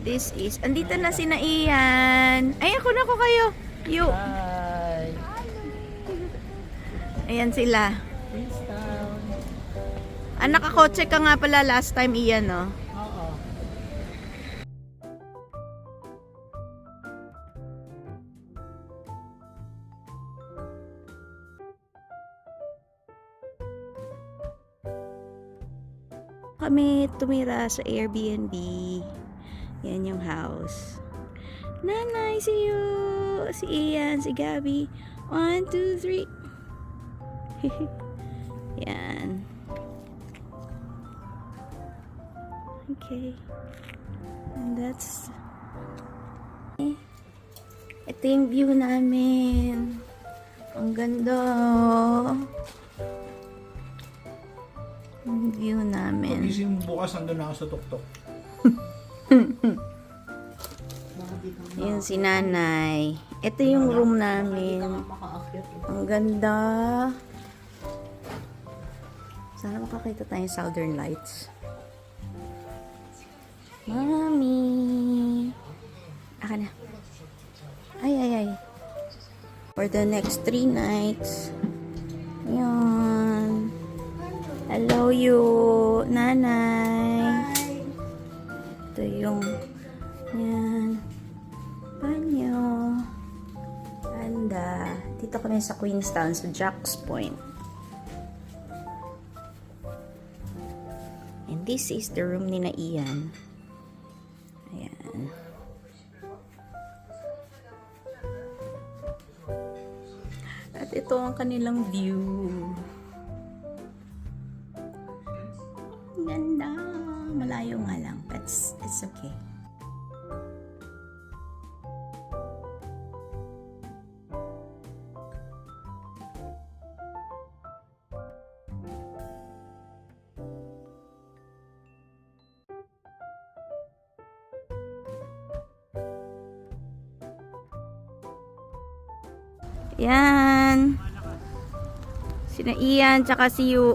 This is, andito na si Ian. Ay, ako na ko kayo. You. Hi! Ayan sila. Queenstown. Nakakotse ka nga pala last time, Ian, no? Oo. Kami tumira sa Airbnb. Yan yung house. Nanay, see you! Si Ian, si Gabby. 1, 2, 3. Yan. Okay. And that's... Ito yung view namin. Ang ganda. Yung view namin. Pagising bukas, nandun ako sa tuktok. Yun si nanay. Ito yung room namin. Ang ganda. Sana makakita tayo ng Southern Lights. Mami. Aka na. Ay, ay, ay. For the next 3 nights. Yun. Hello you, nanay. Ito yung yan. Banyo. Ganda. Dito kami sa Queenstown, sa Jack's Point. And this is the room ni na Ian. Ayan. At ito ang kanilang view. Ganda. Malayo nga lang, but it's okay. Yan. Sina Ian, tsaka si Yu.